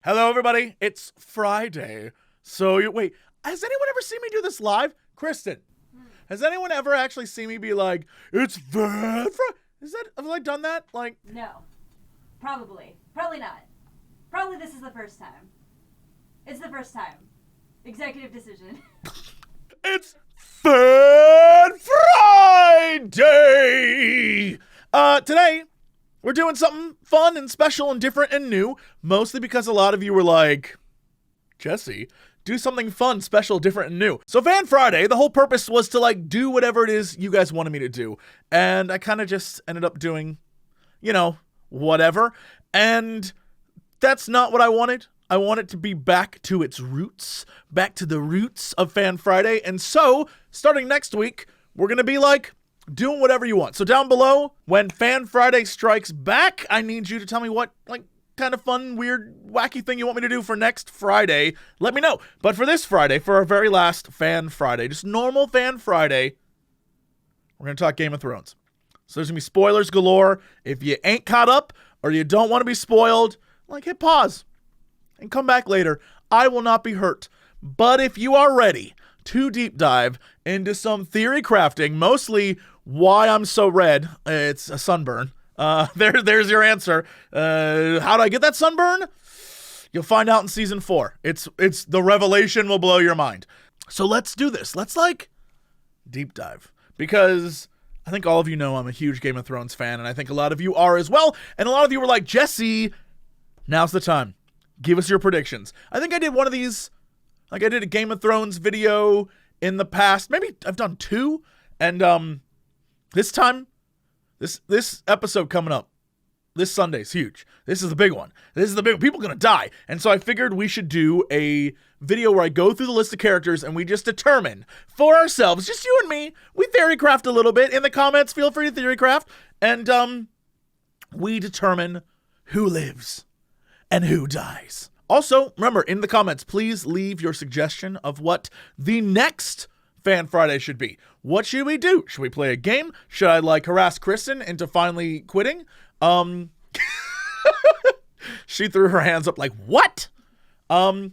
Hello, everybody. It's Friday. Wait, has anyone ever seen me do this live? Kristen, has anyone ever actually seen me be like, it's Van Friday? Have I done that? Like, no. Probably not. Probably this is the first time. It's the first time. Executive decision. it's Fan Friday! Today, we're doing something fun and special and different and new, mostly because a lot of you were like, Jesse, do something fun, special, different, and new. So Fan Friday, the whole purpose was to do whatever it is you guys wanted me to do. And I kind of just ended up doing, whatever. And that's not what I wanted. I want it to be back to its roots, back to the roots of Fan Friday. And so, starting next week, we're going to be doing whatever you want. So down below, when Fan Friday strikes back, I need you to tell me what, kind of fun, weird, wacky thing you want me to do for next Friday. Let me know. But for this Friday, for our very last Fan Friday, just normal Fan Friday, we're going to talk Game of Thrones. So there's going to be spoilers galore. If you ain't caught up or you don't want to be spoiled, hit pause and come back later. I will not be hurt. But if you are ready to deep dive into some theory crafting, mostly why I'm so red, it's a sunburn. There's your answer. How do I get that sunburn? You'll find out in season 4. It's the revelation will blow your mind. So let's do this. Let's deep dive, because I think all of you know I'm a huge Game of Thrones fan, and I think a lot of you are as well. And a lot of you were like, Jesse, now's the time. Give us your predictions. I think I did one of these. I did a Game of Thrones video in the past. Maybe I've done 2. And this time, this episode coming up this Sunday's huge. This is the big one. People are going to die. And so I figured we should do a video where I go through the list of characters and we just determine for ourselves, just you and me, we theorycraft a little bit. In the comments, feel free to theorycraft. And we determine who lives and who dies. Also, remember, in the comments, please leave your suggestion of what the next Fan Friday should be. What should we do? Should we play a game? Should I harass Kristen into finally quitting? She threw her hands up what? You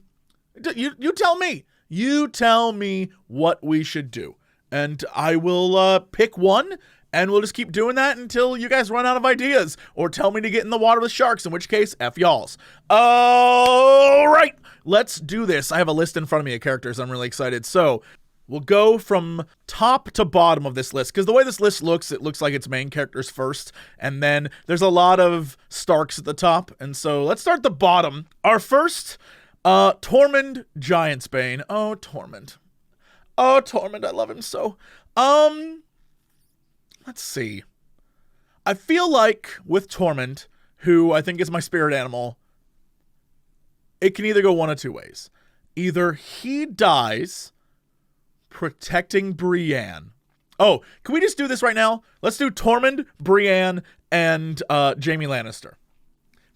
tell me. You tell me what we should do. And I will pick one. And we'll just keep doing that until you guys run out of ideas or tell me to get in the water with sharks, in which case, F y'alls. All right, let's do this. I have a list in front of me of characters. I'm really excited. So we'll go from top to bottom of this list, because the way this list looks, it looks like it's main characters first. And then there's a lot of Starks at the top. And so let's start at the bottom. Our first, Tormund Giantsbane. Oh, Tormund. I love him so. Let's see. I feel like with Tormund, who I think is my spirit animal, it can either go one of two ways. Either he dies protecting Brienne. Oh, can we just do this right now? Let's do Tormund, Brienne, and Jaime Lannister.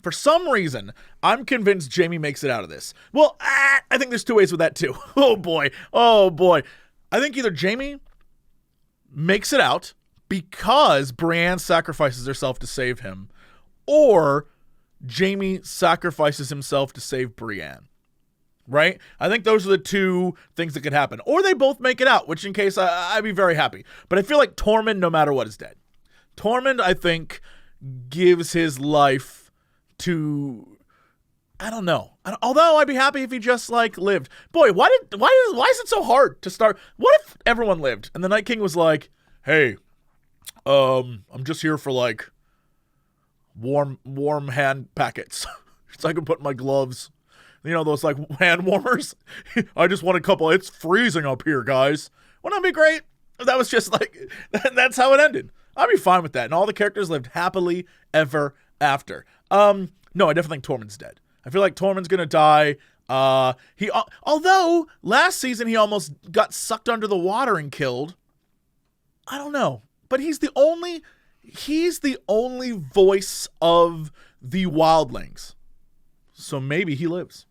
For some reason, I'm convinced Jaime makes it out of this. Well, I think there's 2 ways with that too. Oh boy. I think either Jaime makes it out because Brienne sacrifices herself to save him, or Jaime sacrifices himself to save Brienne. Right? I think those are the 2 things that could happen. Or they both make it out, which in case I'd be very happy. But I feel like Tormund, no matter what, is dead. Tormund, I think, gives his life to, I don't know. Although I'd be happy if he just lived. Boy, why is it so hard to start? What if everyone lived and the Night King was like, hey, I'm just here for warm hand packets so I can put in my gloves. Those hand warmers. I just want a couple. It's freezing up here, guys. Wouldn't that be great? If that was just that's how it ended. I'd be fine with that. And all the characters lived happily ever after. No, I definitely think Tormund's dead. I feel like Tormund's gonna die. Although last season he almost got sucked under the water and killed. I don't know. But he's the only voice of the wildlings. So maybe he lives.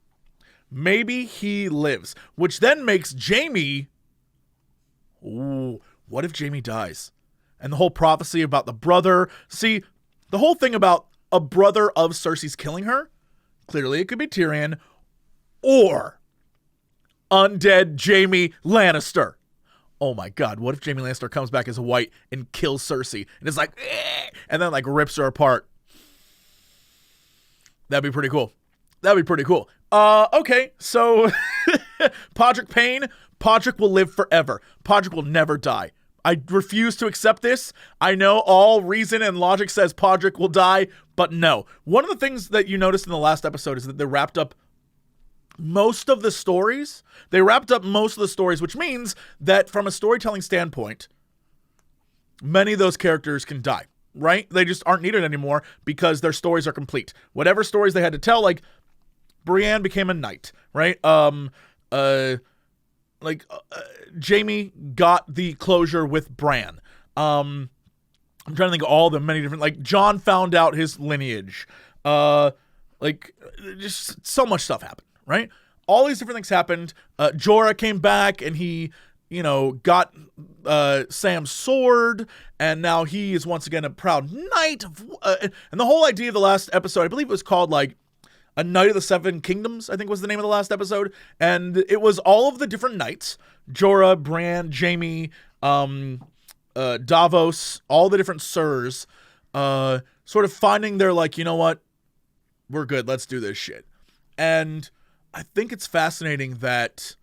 Which then makes Jaime. Ooh, what if Jaime dies? And the whole prophecy about the brother. See, the whole thing about a brother of Cersei's killing her Clearly, it could be Tyrion or undead Jaime Lannister. Oh my God, what if Jaime Lannister comes back as a white and kills Cersei and is like, eh, and then like rips her apart? That'd be pretty cool. Okay, so Podrick Payne, Podrick will live forever. Podrick will never die. I refuse to accept this. I know all reason and logic says Podrick will die, but no. One of the things that you noticed in the last episode is that they wrapped up most of the stories. Which means that from a storytelling standpoint, many of those characters can die, right? They just aren't needed anymore because their stories are complete. Whatever stories they had to tell, like Brienne became a knight, right? Jaime got the closure with Bran. I'm trying to think of all the many different, like Jon found out his lineage. Just so much stuff happened, right? All these different things happened. Jorah came back and he, got Sam's sword, and now he is once again a proud knight. And the whole idea of the last episode, I believe it was called like A Knight of the Seven Kingdoms, I think was the name of the last episode. And it was all of the different knights, Jorah, Bran, Jaime, Davos, all the different sirs, sort of finding their like, you know what, we're good, let's do this shit. And I think it's fascinating that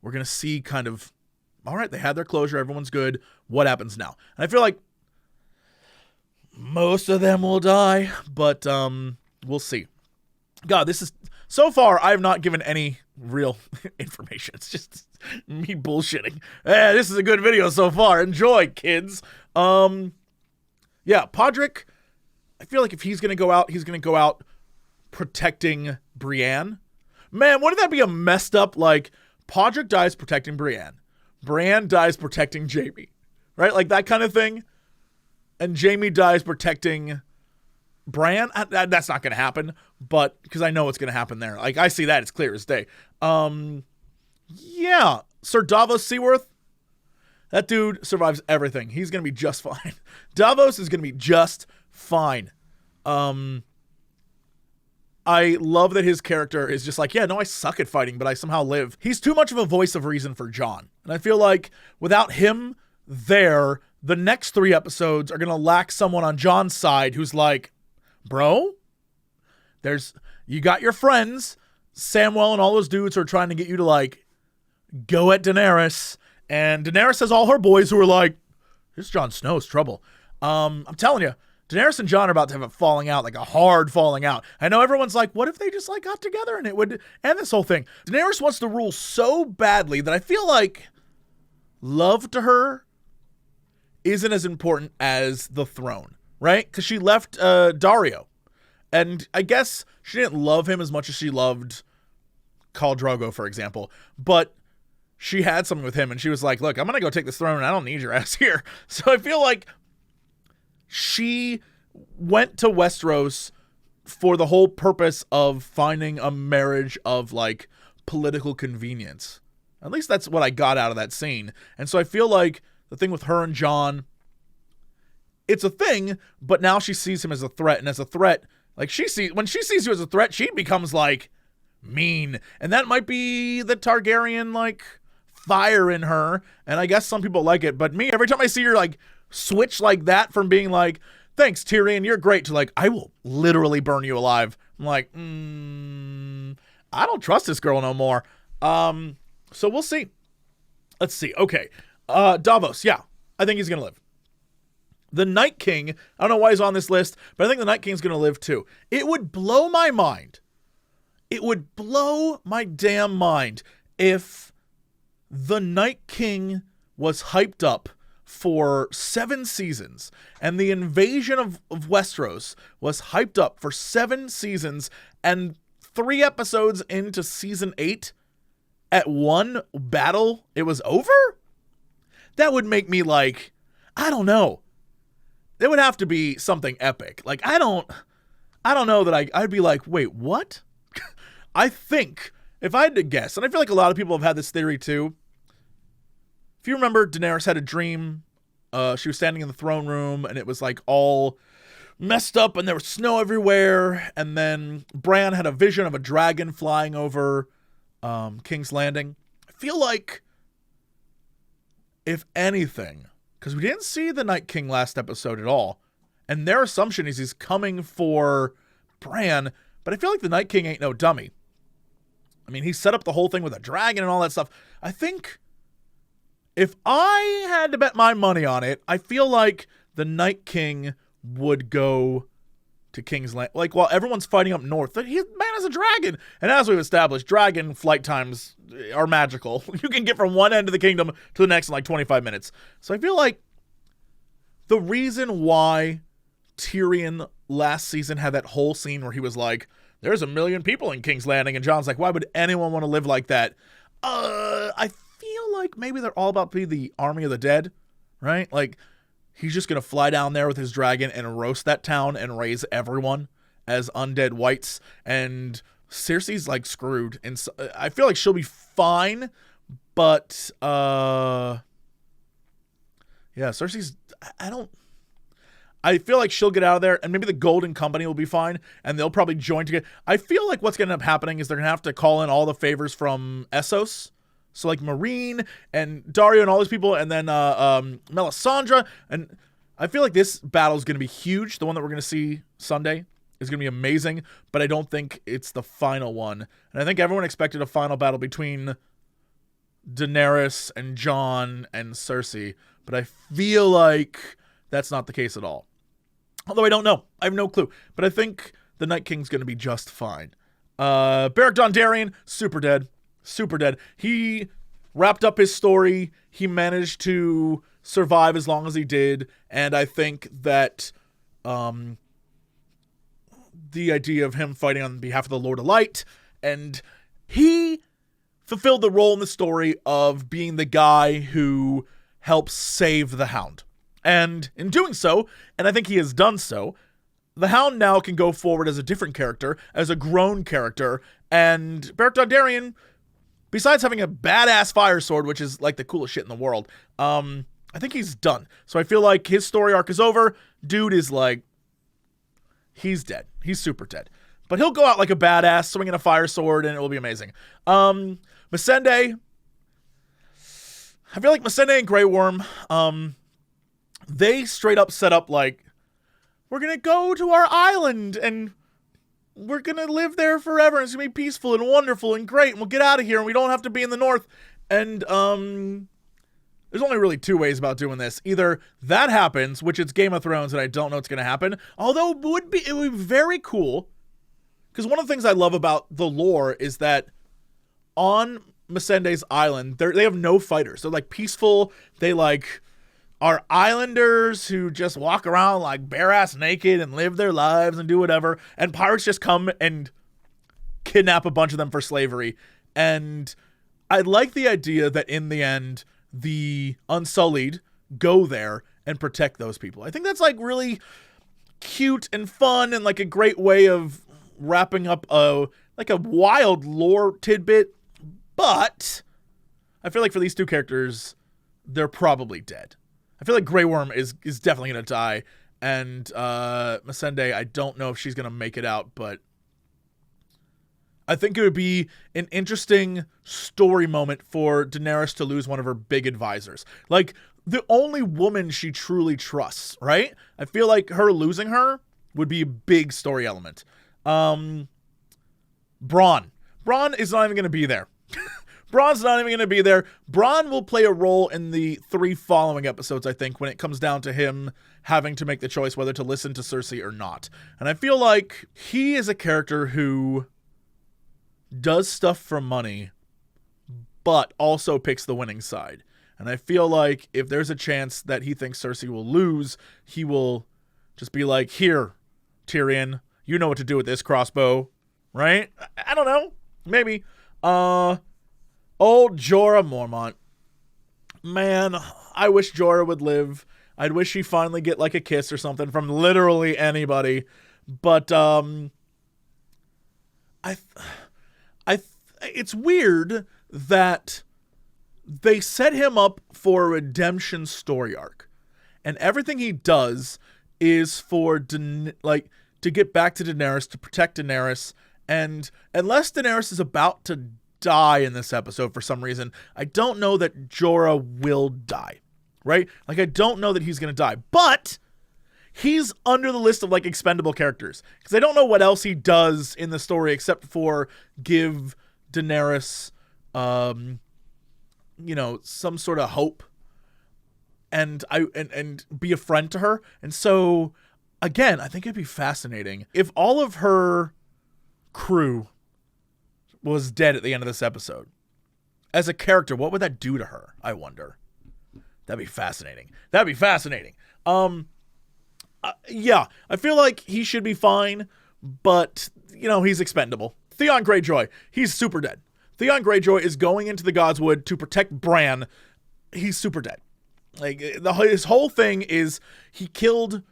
we're going to see kind of, all right, they had their closure, everyone's good, what happens now? And I feel like most of them will die, but we'll see. God, this is, so far, I have not given any real information. It's just me bullshitting. This is a good video so far. Enjoy, kids. Yeah, Podrick, I feel like if he's going to go out, he's going to go out protecting Brienne. Man, wouldn't that be a messed up, like, Podrick dies protecting Brienne. Bran dies protecting Jaime. Right? Like that kind of thing. And Jaime dies protecting Bran. That's not going to happen, but because I know what's going to happen there. Like, I see that. It's clear as day. Yeah. Sir Davos Seaworth. That dude survives everything. He's going to be just fine. Davos is going to be just fine. I love that his character is just like, yeah, no, I suck at fighting, but I somehow live. He's too much of a voice of reason for Jon. And I feel like without him there, the next 3 episodes are going to lack someone on Jon's side who's like, bro, you got your friends, Samwell and all those dudes who are trying to get you to like go at Daenerys. And Daenerys has all her boys who are like, this Jon Snow's trouble. I'm telling you, Daenerys and Jon are about to have a falling out, like a hard falling out. I know everyone's like, what if they just like got together and it would end this whole thing? Daenerys wants to rule so badly that I feel like love to her isn't as important as the throne, right? Because she left Dario. And I guess she didn't love him as much as she loved Khal Drogo, for example. But she had something with him and she was like, look, I'm going to go take this throne and I don't need your ass here. So I feel like she went to Westeros for the whole purpose of finding a marriage of like political convenience. At least that's what I got out of that scene. And so I feel like the thing with her and Jon, it's a thing, but now she sees him as a threat. And as a threat, like when she sees you as a threat, she becomes like mean. And that might be the Targaryen like fire in her. And I guess some people like it, but me, every time I see her like switch like that from being like, thanks Tyrion, you're great, to like, I will literally burn you alive. I'm like, I don't trust this girl no more. So we'll see. Let's see. Okay. Davos. Yeah. I think he's going to live. The Night King. I don't know why he's on this list, but I think the Night King's going to live too. It would blow my mind. It would blow my damn mind if the Night King was hyped up for 7 seasons, and the invasion of Westeros was hyped up for 7 seasons, and 3 episodes into season 8, at one battle, it was over? That would make me like, I don't know. It would have to be something epic. Like, I don't know that I'd be like, wait, what? I think, if I had to guess, and I feel like a lot of people have had this theory too. If you remember, Daenerys had a dream. She was standing in the throne room, and it was like all messed up and there was snow everywhere. And then Bran had a vision of a dragon flying over King's Landing. I feel like, if anything, because we didn't see the Night King last episode at all, and their assumption is he's coming for Bran, but I feel like the Night King ain't no dummy. I mean, he set up the whole thing with a dragon and all that stuff. I think if I had to bet my money on it, I feel like the Night King would go to King's Land. Like, while everyone's fighting up north, man is a dragon. And as we've established, dragon flight times are magical. You can get from one end of the kingdom to the next in like 25 minutes. So I feel like the reason why Tyrion last season had that whole scene where he was like, there's 1 million people in King's Landing, and Jon's like, why would anyone want to live like that? I feel like maybe they're all about to be the army of the dead, right? Like, he's just going to fly down there with his dragon and roast that town and raise everyone as undead whites. And Cersei's like screwed. And so, I feel like she'll be fine, but yeah, Cersei's, I feel like she'll get out of there, and maybe the Golden Company will be fine, and they'll probably join together. I feel like what's going to end up happening is they're going to have to call in all the favors from Essos. So, like, Marine and Dario and all those people, and then Melisandre. And I feel like this battle is going to be huge. The one that we're going to see Sunday is going to be amazing, but I don't think it's the final one. And I think everyone expected a final battle between Daenerys and Jon and Cersei, but I feel like that's not the case at all. Although I don't know. I have no clue. But I think the Night King's going to be just fine. Beric Dondarrion, super dead. Super dead. He wrapped up his story. He managed to survive as long as he did. And I think that the idea of him fighting on behalf of the Lord of Light, and he fulfilled the role in the story of being the guy who helps save the Hound. And in doing so, and I think he has done so, the Hound now can go forward as a different character, as a grown character, and Beric Dondarrion, besides having a badass fire sword, which is like the coolest shit in the world, I think he's done. So I feel like his story arc is over. Dude is like, he's dead. He's super dead. But he'll go out like a badass, swinging a fire sword, and it will be amazing. Melisandre, I feel like Melisandre and Grey Worm, they straight up set up like, we're going to go to our island and we're going to live there forever. And it's going to be peaceful and wonderful and great. And we'll get out of here and we don't have to be in the north. And there's only really two ways about doing this. Either that happens, which it's Game of Thrones and I don't know what's going to happen. Although it would be very cool. Because one of the things I love about the lore is that on Melisandre's island, they have no fighters. They're like peaceful. They like are islanders who just walk around like bare ass naked and live their lives and do whatever. And pirates just come and kidnap a bunch of them for slavery. And I like the idea that in the end, the Unsullied go there and protect those people. I think that's like really cute and fun and like a great way of wrapping up a wild lore tidbit. But I feel like for these two characters, they're probably dead. I feel like Grey Worm is definitely going to die. And Melisandre, I don't know if she's going to make it out, but I think it would be an interesting story moment for Daenerys to lose one of her big advisors. Like, the only woman she truly trusts, right? I feel like her losing her would be a big story element. Bronn is not even going to be there. Bronn's not even going to be there. Bronn will play a role in the 3 following episodes, I think, when it comes down to him having to make the choice whether to listen to Cersei or not. And I feel like he is a character who does stuff for money, but also picks the winning side. And I feel like if there's a chance that he thinks Cersei will lose, he will just be like, here, Tyrion, you know what to do with this crossbow, right? I don't know. Maybe. Old Jorah Mormont. Man, I wish Jorah would live. I'd wish he finally get like a kiss or something from literally anybody. But it's weird that they set him up for a redemption story arc. And everything he does is for to get back to Daenerys, to protect Daenerys, and unless Daenerys is about to die in this episode for some reason, I don't know that Jorah will die, right? Like, I don't know that he's going to die, but he's under the list of, like, expendable characters, because I don't know what else he does in the story except for give Daenerys, some sort of hope and be a friend to her. And so, again, I think it'd be fascinating if all of her crew was dead at the end of this episode. As a character, what would that do to her, I wonder? That'd be fascinating. Yeah, I feel like he should be fine, but, he's expendable. Theon Greyjoy, he's super dead. Theon Greyjoy is going into the Godswood to protect Bran. He's super dead. Like, his whole thing is he killed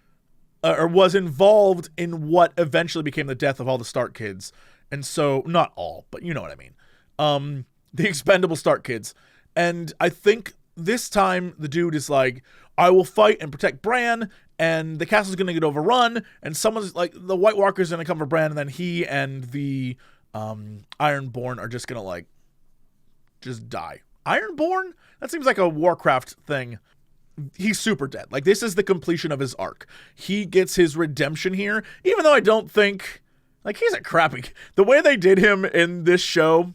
or was involved in what eventually became the death of all the Stark kids. And so, not all, but you know what I mean. The expendable Stark kids. And I think this time the dude is like, I will fight and protect Bran, and the castle's going to get overrun, and someone's like, the White Walker's going to come for Bran, and then he and the Ironborn are just going to, like, just die. Ironborn? That seems like a Warcraft thing. He's super dead. Like, this is the completion of his arc. He gets his redemption here, even though I don't think... Like, he's a crappy... The way they did him in this show,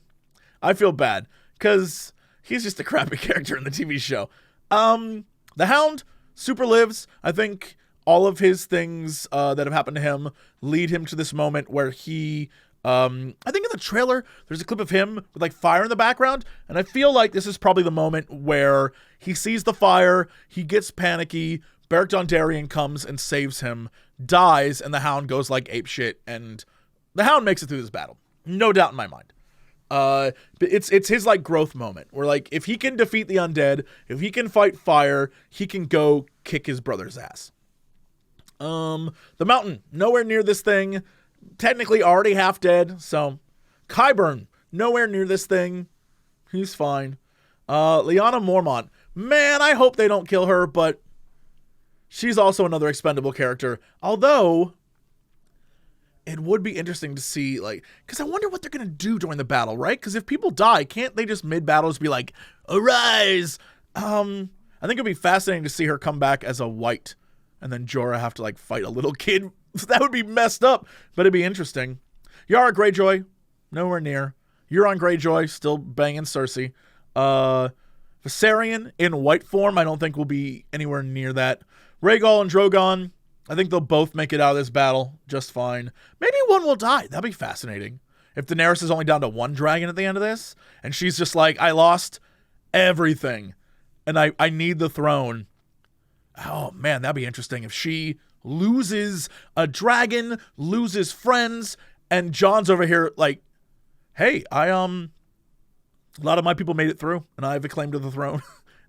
I feel bad. Because he's just a crappy character in the TV show. The Hound super lives. I think all of his things that have happened to him lead him to this moment where he... I think in the trailer, there's a clip of him with, like, fire in the background. And I feel like this is probably the moment where he sees the fire, he gets panicky, Beric Dondarrion comes and saves him, dies, and the Hound goes, like, apeshit, and... The Hound makes it through this battle. No doubt in my mind. But it's his, like, growth moment. Where, like, if he can defeat the undead, if he can fight fire, he can go kick his brother's ass. The Mountain, nowhere near this thing. Technically already half dead. So, Qyburn, nowhere near this thing. He's fine. Lyanna Mormont. Man, I hope they don't kill her, but she's also another expendable character. Although... it would be interesting to see, like, because I wonder what they're going to do during the battle, right? Because if people die, can't they just mid-battles be like, arise? I think it'd be fascinating to see her come back as a white, and then Jorah have to, like, fight a little kid. That would be messed up, but it'd be interesting. Yara Greyjoy, nowhere near. Euron Greyjoy, still banging Cersei. Viserion in white form, I don't think will be anywhere near that. Rhaegal and Drogon, I think they'll both make it out of this battle just fine. Maybe one will die. That'd be fascinating. If Daenerys is only down to one dragon at the end of this, and she's just like, I lost everything, and I need the throne. Oh, man, that'd be interesting. If she loses a dragon, loses friends, and Jon's over here like, hey, a lot of my people made it through, and I have a claim to the throne.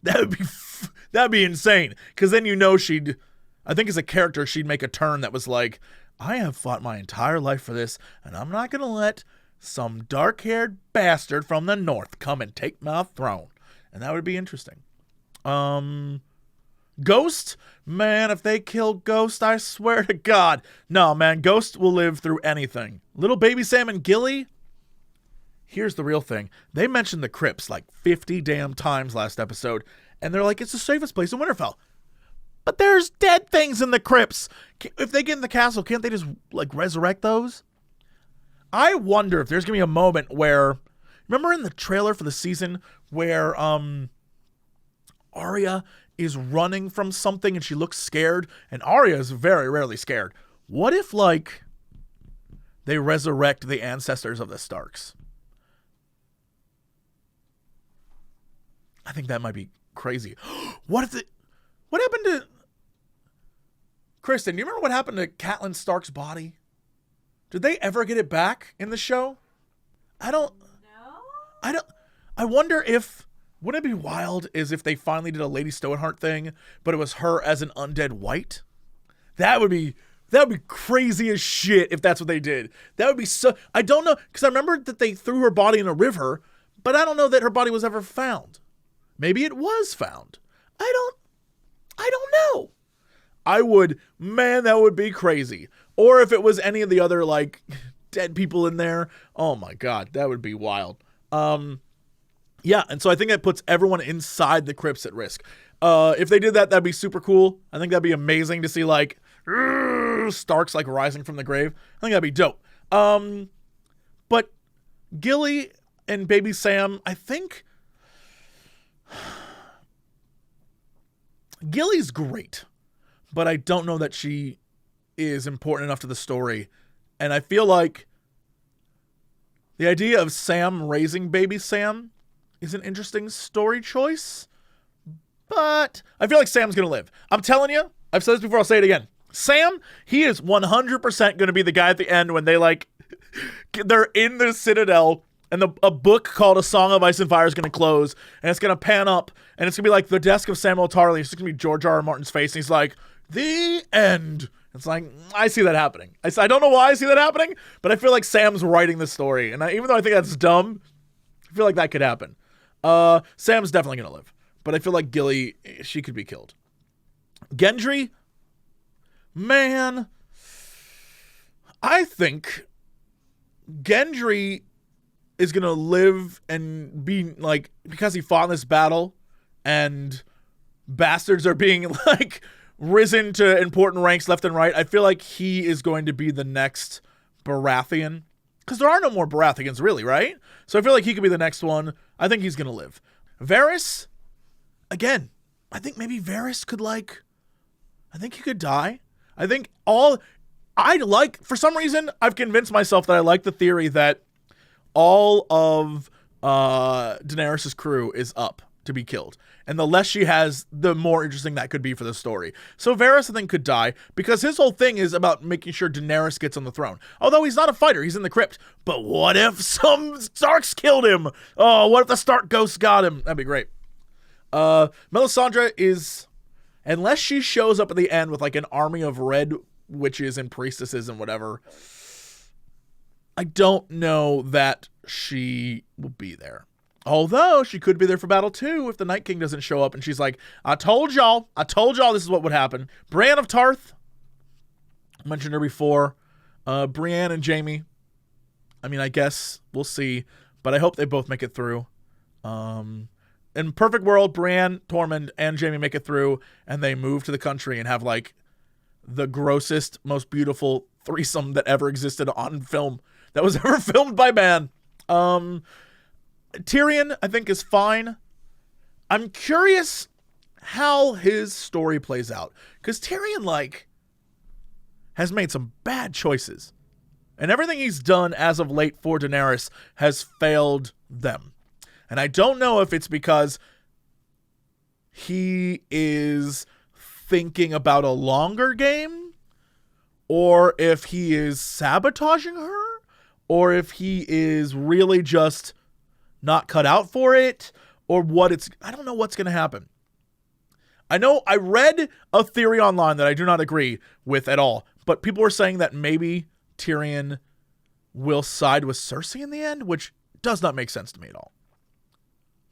That'd be insane. Because then she'd... I think as a character, she'd make a turn that was like, I have fought my entire life for this, and I'm not going to let some dark-haired bastard from the north come and take my throne. And that would be interesting. Ghost? Man, if they kill Ghost, I swear to God. No, man, Ghost will live through anything. Little baby Sam and Gilly? Here's the real thing. They mentioned the crypts like 50 damn times last episode, and they're like, it's the safest place in Winterfell. But there's dead things in the crypts. If they get in the castle, can't they just, like, resurrect those? I wonder if there's going to be a moment where... Remember in the trailer for the season where Arya is running from something and she looks scared? And Arya is very rarely scared. What if, like, they resurrect the ancestors of the Starks? I think that might be crazy. What happened to... Kristen, do you remember what happened to Catelyn Stark's body? Did they ever get it back in the show? I wonder if... Wouldn't it be wild is if they finally did a Lady Stoneheart thing, but it was her as an undead white? That would be crazy as shit if that's what they did. That would be so... I don't know, because I remember that they threw her body in a river, but I don't know that her body was ever found. Maybe it was found. I don't know. that would be crazy. Or if it was any of the other, like, dead people in there, oh my God, that would be wild. Yeah, and so I think that puts everyone inside the crypts at risk. If they did that, that'd be super cool. I think that'd be amazing to see, like, Starks, like, rising from the grave. I think that'd be dope. But Gilly and baby Sam, I think Gilly's great, but I don't know that she is important enough to the story. And I feel like the idea of Sam raising baby Sam is an interesting story choice, but I feel like Sam's going to live. I'm telling you, I've said this before, I'll say it again. Sam, he is 100% going to be the guy at the end when they, like, they're in the Citadel and a book called A Song of Ice and Fire is going to close, and it's going to pan up, and it's going to be like the desk of Samuel Tarly. It's going to be George R. R. Martin's face, and he's like, the end. It's like, I see that happening. I don't know why I see that happening, but I feel like Sam's writing the story, and even though I think that's dumb, I feel like that could happen. Sam's definitely going to live, but I feel like Gilly, she could be killed. Gendry, man, I think Gendry is going to live and be, like, because he fought in this battle and bastards are being, like, risen to important ranks left and right. I feel like he is going to be the next Baratheon, because there are no more Baratheons, really, right? So I feel like he could be the next one. I think he's going to live. Varys, again, I think maybe Varys could, like, I think he could die. I think for some reason, I've convinced myself that I like the theory that all of Daenerys' crew is up to be killed. And the less she has, the more interesting that could be for the story. So Varys, I think, could die, because his whole thing is about making sure Daenerys gets on the throne. Although he's not a fighter, he's in the crypt. But what if some Starks killed him? Oh, what if the Stark ghost got him? That'd be great. Melisandre is, unless she shows up at the end with, like, an army of red witches and priestesses and whatever, I don't know that she will be there. Although she could be there for battle 2 if the Night King doesn't show up and she's like, I told y'all this is what would happen. Brienne of Tarth, I mentioned her before. Brienne and Jaime, I mean, I guess we'll see, but I hope they both make it through. In perfect world, Brienne, Tormund, and Jaime make it through, and they move to the country and have, like, the grossest, most beautiful threesome that ever existed on film, that was ever filmed by man. Tyrion, I think, is fine. I'm curious how his story plays out, because Tyrion, like, has made some bad choices, and everything he's done as of late for Daenerys has failed them. And I don't know if it's because he is thinking about a longer game, or if he is sabotaging her, or if he is really just not cut out for it, or I don't know what's going to happen. I know I read a theory online that I do not agree with at all, but people were saying that maybe Tyrion will side with Cersei in the end, which does not make sense to me at all.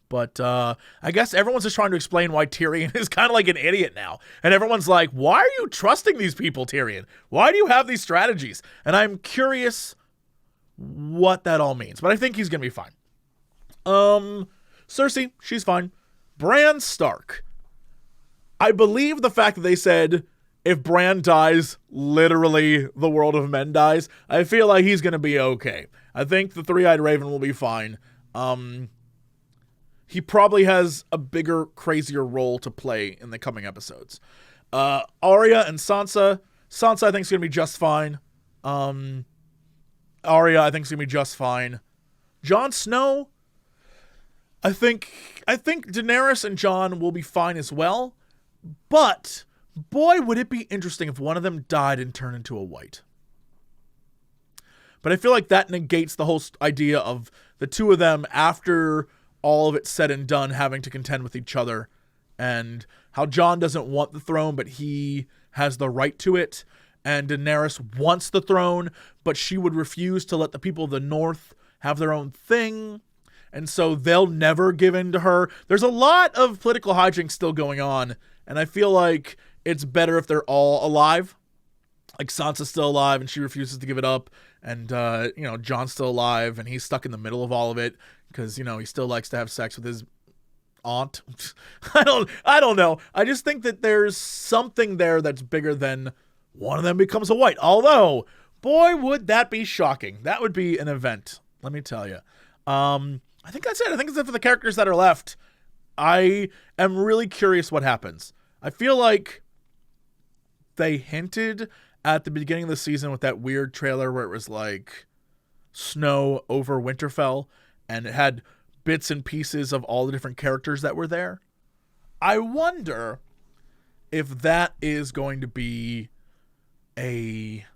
But I guess everyone's just trying to explain why Tyrion is kind of like an idiot now. And everyone's like, why are you trusting these people, Tyrion? Why do you have these strategies? And I'm curious what that all means. But I think he's going to be fine. Cersei, she's fine. Bran Stark. I believe the fact that they said if Bran dies, literally the world of men dies. I feel like he's going to be okay. I think the Three-Eyed Raven will be fine. He probably has a bigger, crazier role to play in the coming episodes. Arya and Sansa. Sansa, I think, is going to be just fine. Arya, I think, is going to be just fine. Jon Snow, I think Daenerys and Jon will be fine as well. But, boy, would it be interesting if one of them died and turned into a white. But I feel like that negates the whole idea of the two of them, after all of it said and done, having to contend with each other, and how Jon doesn't want the throne, but he has the right to it, and Daenerys wants the throne, but she would refuse to let the people of the North have their own thing, and so they'll never give in to her. There's a lot of political hijinks still going on, and I feel like it's better if they're all alive. Like Sansa's still alive and she refuses to give it up, and Jon's still alive and he's stuck in the middle of all of it because he still likes to have sex with his aunt. I don't know. I just think that there's something there that's bigger than one of them becomes a white. Although, boy, would that be shocking. That would be an event, let me tell you. I think that's it. I think it's it for the characters that are left. I am really curious what happens. I feel like they hinted at the beginning of the season with that weird trailer where it was like snow over Winterfell and it had bits and pieces of all the different characters that were there. I wonder if that is going to be a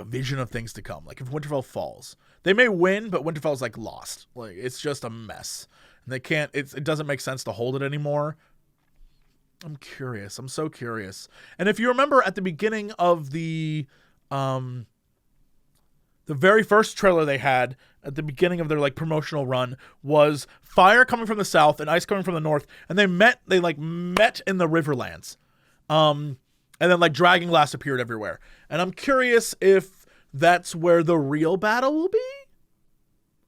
vision of things to come. Like if Winterfell falls, they may win, but Winterfell's like lost. Like it's just a mess. And they can't, it doesn't make sense to hold it anymore. I'm curious. I'm so curious. And if you remember at the beginning of the very first trailer they had at the beginning of their like promotional run was fire coming from the south and ice coming from the north, and they met in the Riverlands. And then like dragon glass appeared everywhere. And I'm curious if that's where the real battle will be.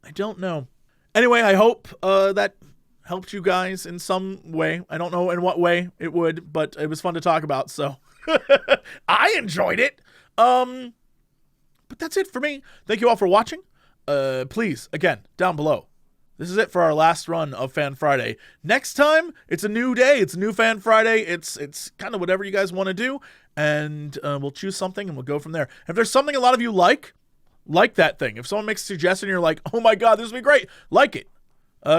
I don't know. Anyway, I hope that helped you guys in some way. I don't know in what way it would, but it was fun to talk about, so I enjoyed it. But that's it for me. Thank you all for watching. Please, again, down below. This is it for our last run of Fan Friday. Next time, it's a new day. It's a new Fan Friday. It's kind of whatever you guys want to do, and we'll choose something and we'll go from there. If there's something a lot of you like that thing. If someone makes a suggestion and you're like, oh my God, this would be great, like it.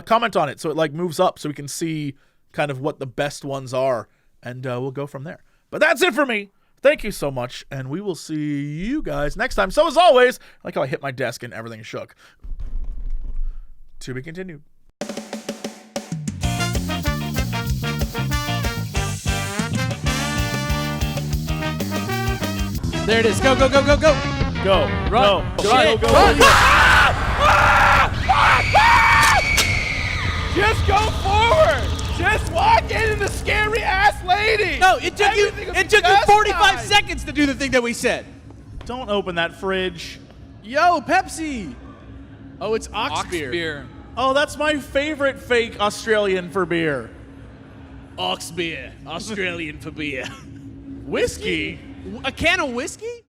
Comment on it so it like moves up so we can see kind of what the best ones are, and we'll go from there. But that's it for me. Thank you so much, and we will see you guys next time. So as always, I like how I hit my desk and everything shook. To be continued. There it is. Go, go, go, go, go. Go. Run. Go. Shit. Go. Run. Just go forward. Just walk into the scary ass lady. No, it took you 45 seconds to do the thing that we said. Don't open that fridge. Yo, Pepsi. Oh, it's ox beer. Oh, that's my favorite fake Australian for beer. Ox beer. Australian for beer. Whiskey? A can of whiskey?